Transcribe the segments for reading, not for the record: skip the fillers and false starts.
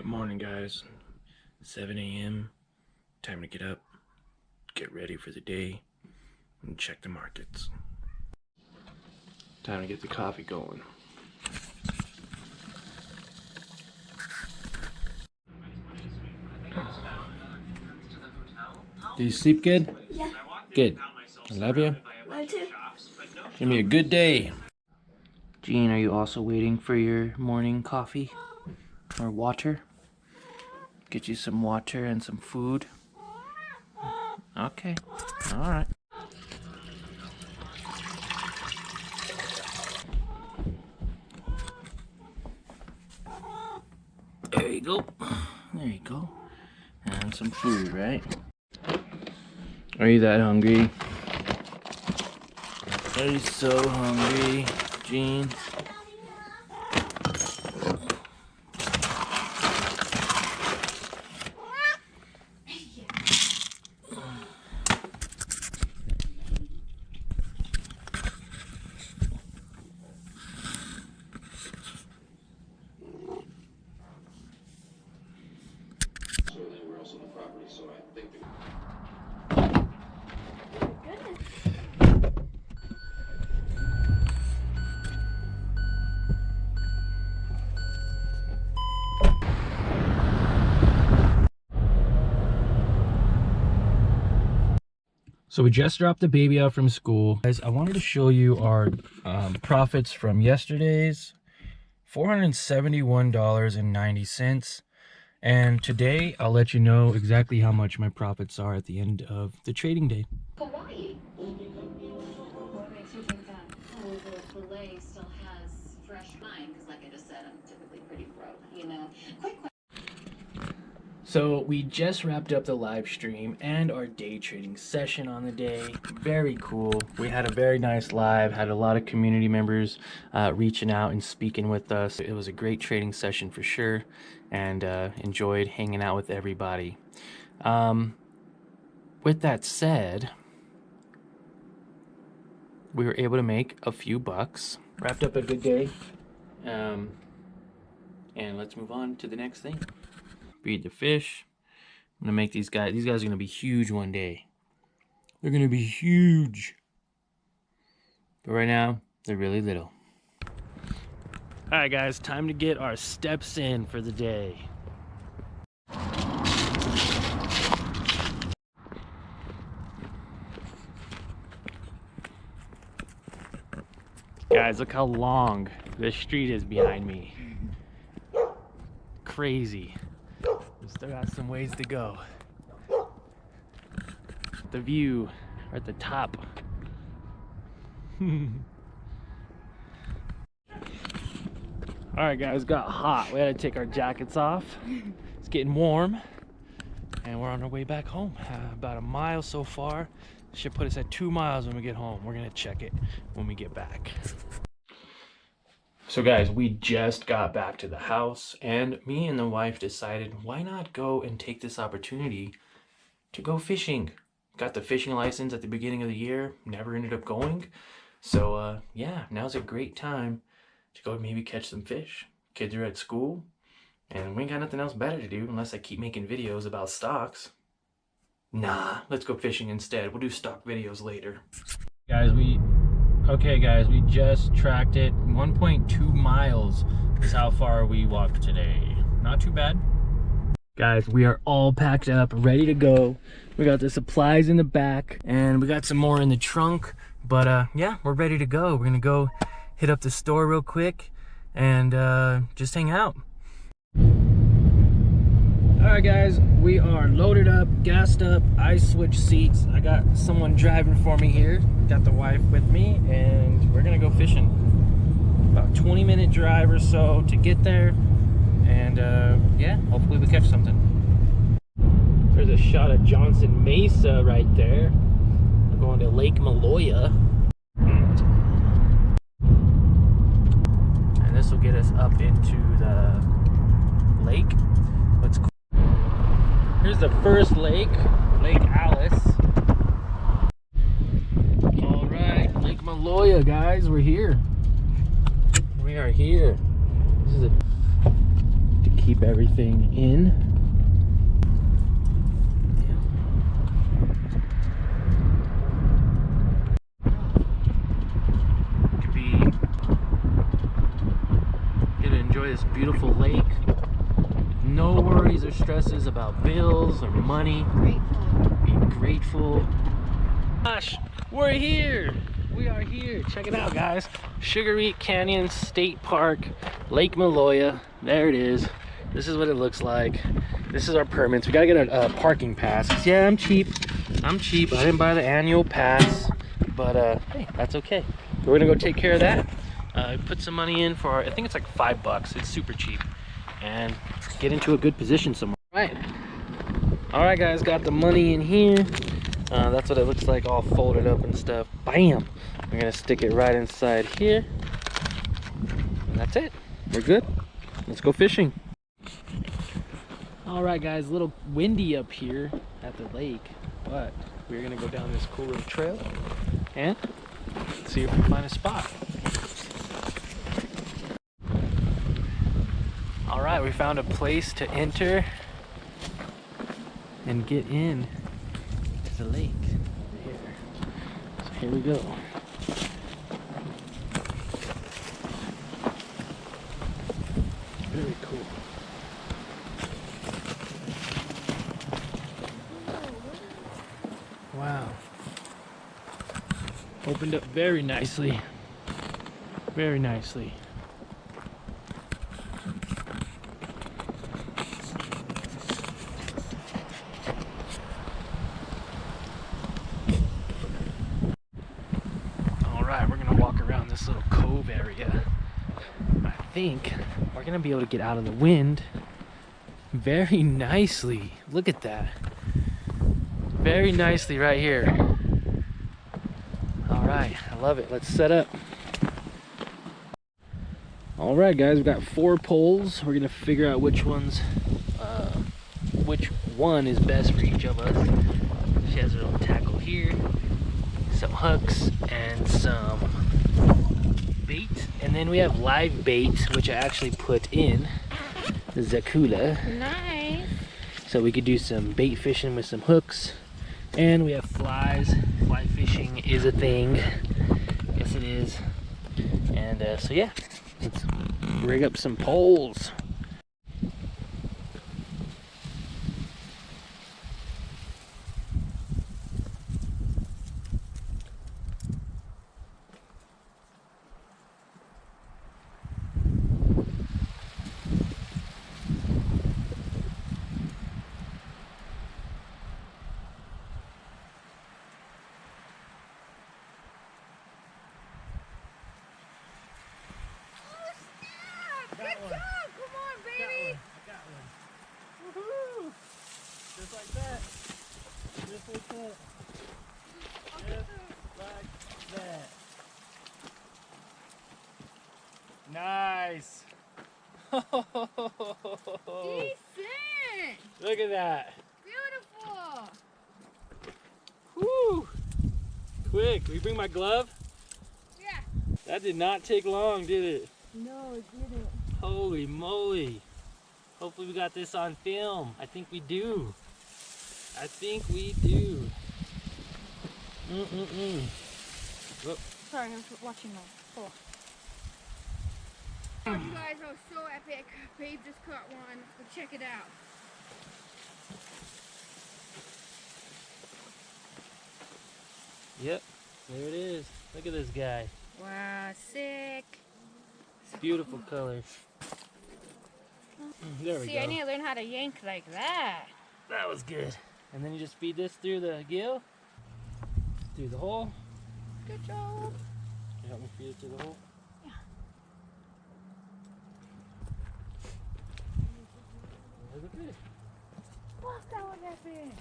Morning, guys. 7 a.m. Time to get up, get ready for the day, and check the markets. Time to get the coffee going. Do you sleep good? Yeah. Good. I love you. Love too. Give me a good day. Jean, are you also waiting for your morning coffee or water? Get you some water and some food. Okay. All right. There you go. There you go. And some food, right? Are you that hungry? Are you so hungry, Jean? So we just dropped the baby out from school. Guys, I wanted to show you our profits from yesterday's. $471.90. And today I'll let you know exactly how much my profits are at the end of the trading day. Hawaii. What makes you think that? Oh, the filet still has fresh wine, because like I just said, I'm typically pretty broke, you know. Quick question. So we just wrapped up the live stream and our day trading session on the day. Very cool. We had a very nice live, had a lot of community members reaching out and speaking with us. It was a great trading session for sure, and enjoyed hanging out with everybody. With that said, we were able to make a few bucks. Wrapped up a good day. And let's move on to the next thing. Feed the fish. I'm gonna make these guys are gonna be huge one day. They're gonna be huge. But right now, they're really little. Alright guys, time to get our steps in for the day. Guys, look how long this street is behind me. Crazy. We still got some ways to go. The view at the top. Alright guys, got hot. We had to take our jackets off. It's getting warm. And we're on our way back home. About a mile so far. Should put us at 2 miles when we get home. We're gonna check it when we get back. So guys, we just got back to the house, and me and the wife decided, why not go and take this opportunity to go fishing? Got the fishing license at the beginning of the year, never ended up going. So yeah, now's a great time to go maybe catch some fish. Kids are at school, and we ain't got nothing else better to do unless I keep making videos about stocks. Nah, let's go fishing instead. We'll do stock videos later. Okay guys, we just tracked it. 1.2 miles is how far we walked today. Not too bad. Guys, we are all packed up, ready to go. We got the supplies in the back, and we got some more in the trunk. But yeah, we're ready to go. We're gonna go hit up the store real quick and just hang out. Alright guys, we are loaded up, gassed up. I switched seats. I got someone driving for me here. Got the wife with me, and we're gonna go fishing. About 20-minute drive or so to get there, and yeah, hopefully we catch something. There's a shot of Johnson Mesa right there. We're going to Lake Maloya, and this will get us up into the lake. Let's go. Here's the first lake, Lake Alice. All right, Lake Maloya, guys, we're here. We are here. This is a keep everything in. Could be get to enjoy this beautiful lake. No worries or stresses about bills or money. Grateful. Being grateful. Gosh, we're here. We are here. Check it out, guys. Sugar Canyon State Park, Lake Maloya. There it is. This is what it looks like. This is our permits. We gotta get a parking pass. Yeah, I'm cheap. I didn't buy the annual pass, but hey, that's okay. We're gonna go take care of that. Put some money in for I think it's like $5. It's super cheap, and get into a good position somewhere. All right, guys, got the money in here. That's what it looks like, all folded up and stuff. Bam! We're gonna stick it right inside here. And that's it. We're good. Let's go fishing. All right, guys, a little windy up here at the lake, but we're gonna go down this cool little trail and see if we can find a spot. All right, we found a place to enter and get in to the lake over here. So here we go. Very cool. Wow. Opened up very nicely. Very nicely. Alright, we're gonna walk around this little cove area. I think we're gonna be able to get out of the wind very nicely. Look at that. Very nicely right here. Alright, I love it. Let's set up. Alright, guys, we've got 4 poles. We're gonna figure out which one is best for each of us. She has her own tackle here, some hooks, and some bait. And then we have live bait, which I actually put in the Zakula. Nice. So we could do some bait fishing with some hooks. And we have flies. Fly fishing is a thing. Yes, it is. And so yeah, let's rig up some poles. Good job! Come on, baby! Got one. Woohoo! Just like that. Just like that. Just like that. Nice. Decent! Look at that. Beautiful! Woo! Quick, will you bring my glove? Yeah. That did not take long, did it? No, it didn't. Holy moly. Hopefully we got this on film. I think we do. I think we do. Whoop. Sorry, I was watching my pole. Oh, you guys, that was so epic. Babe just caught one. Let's go check it out. Yep, there it is. Look at this guy. Wow, sick. Beautiful color. There we See, go. I need to learn how to yank like that. That was good. And then you just feed this through the gill, through the hole. Good job. Can you help me feed it through the hole? Yeah. There's a fish. Look, that was epic.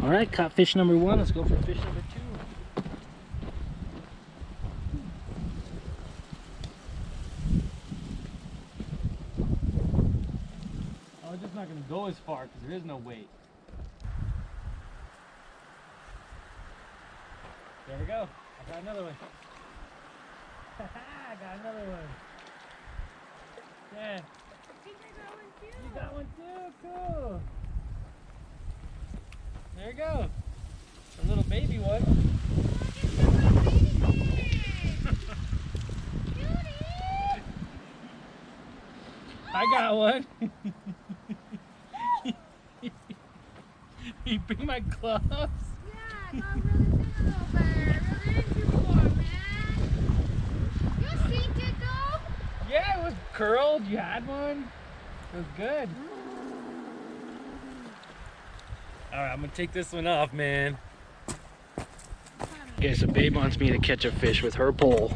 All right, caught fish number 1. Let's go for fish number 2. Oh, it's just not going to go as far because there is no weight. There we go. I got another one. Got another one. Yeah. You got one too. Cool. There you go. A little baby one. I got one. You bring my gloves? Yeah, I got really big a little bit. Really didn't do before, man. You seen it though? Yeah, it was curled. You had one. It was good. Alright, I'm gonna take this one off, man. Okay, so Babe wants me to catch a fish with her pole.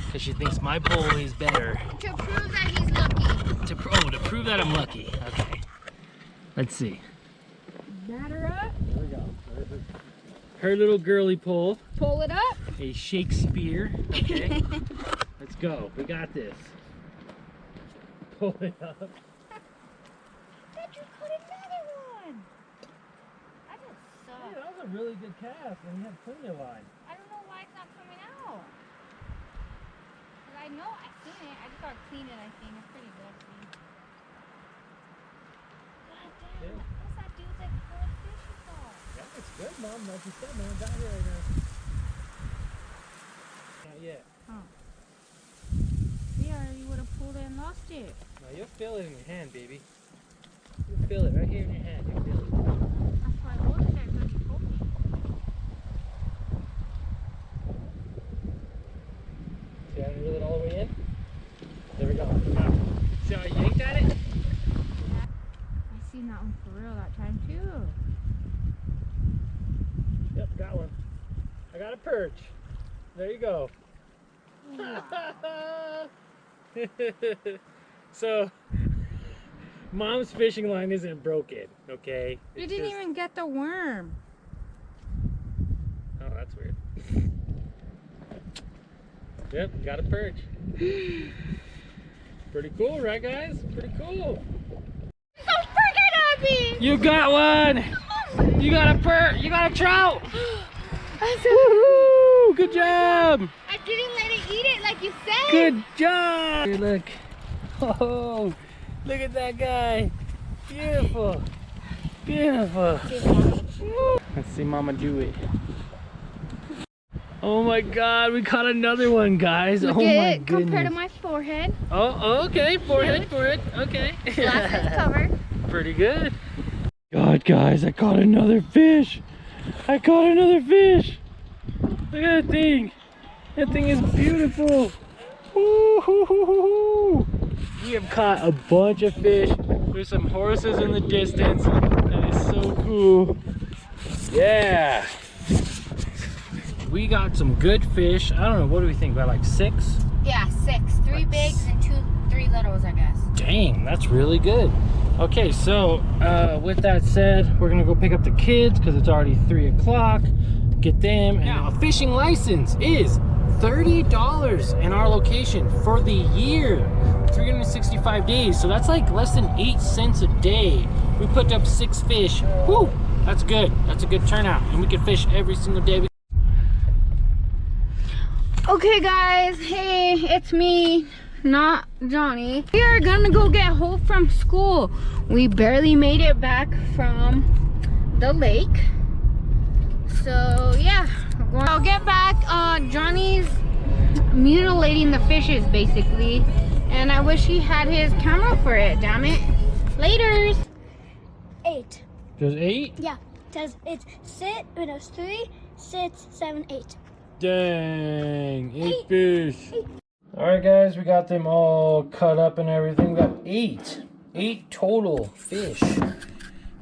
Because she thinks my pole is better. To prove that he's lucky. To prove that I'm lucky. Okay. Let's see. Batter up. There we go. Her little girly pole. Pull it up. A Shakespeare. Okay. Let's go. We got this. Pull it up. Did you put another one? I just suck. Hey, that was a really good cast, and you had plenty of line. I don't know why it's not coming out. Cause I know I've seen it. I just gotta clean it. I think it's pretty dusty. God damn! Yeah. What's that dude that caught fish you caught? Yeah, it's good, Mom. Like you said, man. Got here right now. Not yet. Huh. Yeah, you would have pulled it and lost it. No, you'll feel it in your hand, baby. You'll feel it right here in your hand. You'll feel it. That's why I looked at it because you told me. See how I reel it all the way in? There we go. Got it. See how I yanked at it? I seen that one for real that time too. Yep, got one. I got a perch. There you go. So, Mom's fishing line isn't broken, okay? You It's didn't just- even get the worm. Oh, that's weird. Yep, got a perch. Pretty cool, right, guys? Pretty cool. So freaking happy! You got one! You got a perch! You got a trout! Woohoo! Good job! I didn't let it eat it like you said. Good job! Here, look. Oh, look at that guy. Beautiful. Beautiful. Let's see Mama do it. Oh my God, we caught another one, guys. Look oh at my it goodness. compared to my forehead. Oh, okay. Forehead, forehead. Okay. Glasses covered. Pretty good. God, guys, I caught another fish. I caught another fish. Look at that thing. That thing is beautiful. Woo-hoo-hoo-hoo-hoo. We have caught a bunch of fish. There's some horses in the distance. That is so cool. Yeah. We got some good fish. I don't know, what do we think? About like 6? Yeah, 6. 3 bigs and 3 littles, I guess. Dang, that's really good. Okay, so with that said, we're gonna go pick up the kids because it's already 3 o'clock. Get them. And now a fishing license is $30 in our location for the year, 365 days. So that's like less than 8 cents a day. We picked up 6 fish. Whew, that's good. That's a good turnout, and we can fish every single day. Okay, guys. Hey, it's me, not Johnny. We are gonna go get Hope from school. We barely made it back from the lake. So yeah, I'll get back. Johnny's mutilating the fishes basically, and I wish he had his camera for it. Damn it. Laters. 8. There's 8? Yeah, it's 3, 6, 7, 8. Dang, 8 fish. All right, guys, we got them all cut up and everything. We got 8 total fish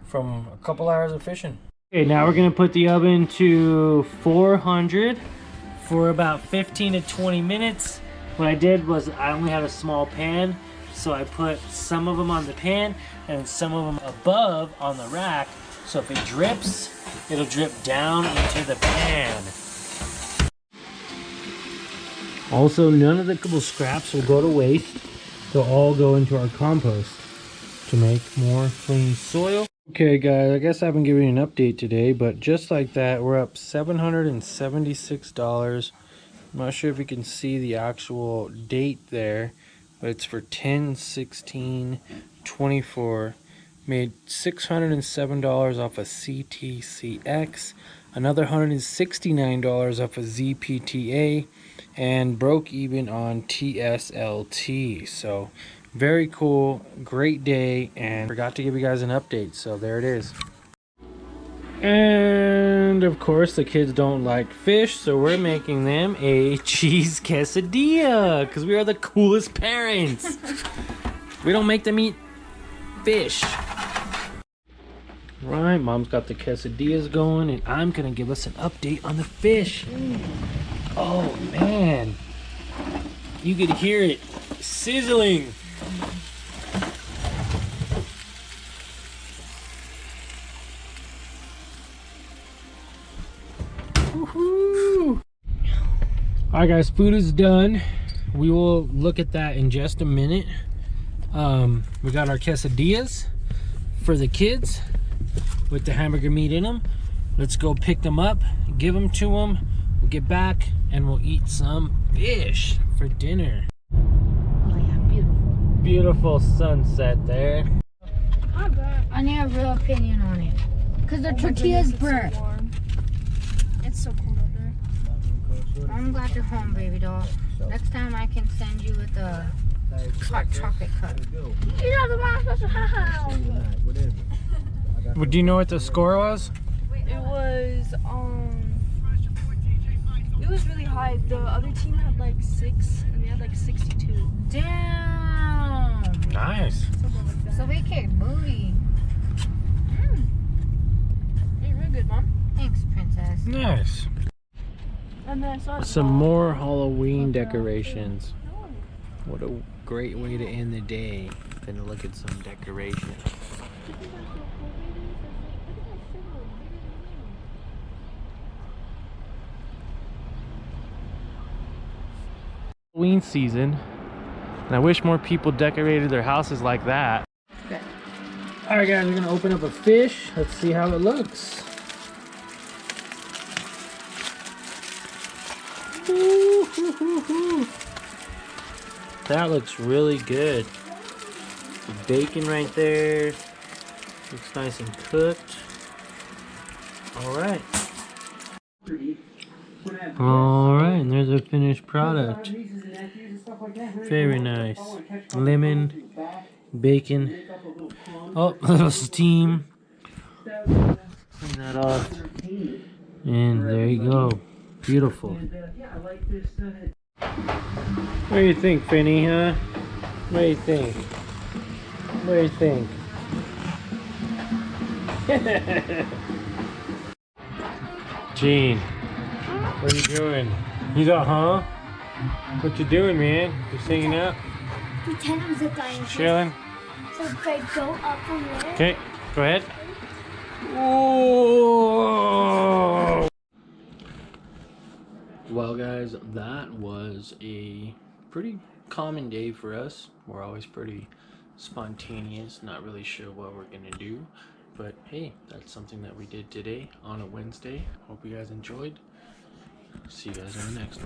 from a couple hours of fishing. Okay, now we're gonna put the oven to 400 for about 15 to 20 minutes. What I did was I only had a small pan, so I put some of them on the pan and some of them above on the rack. So if it drips, it'll drip down into the pan. Also, none of the couple scraps will go to waste. They'll all go into our compost to make more clean soil. Okay, guys, I guess I haven't given you an update today, but just like that, we're up $776 I'm not sure if you can see the actual date there, but it's for 10/16/24. Made $607 off a CTCX, another $169 off a ZPTA, and broke even on TSLT. So very cool, great day, and forgot to give you guys an update, so there it is. And of course the kids don't like fish, so we're making them a cheese quesadilla because we are the coolest parents. We don't make them eat fish. Right, mom's got the quesadillas going, and I'm gonna give us an update on the fish. Oh man, you could hear it sizzling. Woohoo! Alright guys, food is done. We will look at that in just a minute. We got our quesadillas for the kids with the hamburger meat in them. Let's go pick them up, give them to them. We'll get back and we'll eat some fish for dinner. Oh yeah, beautiful. Beautiful sunset there. I need a real opinion on it. Because the tortilla's burnt. It's so cold out there. I'm glad you're home, baby doll. Next time I can send you with a hot chocolate cup. You're not the one I'm supposed to have. Well, do you know what the score was? It was really high. The other team had like 6 and they had like 62. Damn. Nice. Something like that. So we kicked booty. You're really good, Mom. Thanks, princess. Nice. And then I saw Some more Halloween decorations. What a great way to end the day than to look at some decorations. Halloween season, and I wish more people decorated their houses like that. Good. Alright guys, we're gonna open up a fish. Let's see how it looks. Ooh, hoo, hoo, hoo. That looks really good. The bacon right there. Looks nice and cooked. Alright. Alright, and there's a finished product. Very nice. Lemon, bacon. Oh, a little steam. Clean that off. And there you go. Beautiful. What do you think, Finny, huh? What do you think? What do you think? Gene, what are you doing? He's all, huh? What you doing, man? You singing out? Pretend I'm zip lining. Chilling? So Craig, go up from there. Okay, go ahead. Whoa! Well, guys, that was a pretty common day for us. We're always pretty spontaneous, not really sure what we're gonna do. But hey, that's something that we did today on a Wednesday. Hope you guys enjoyed. See you guys in the next one.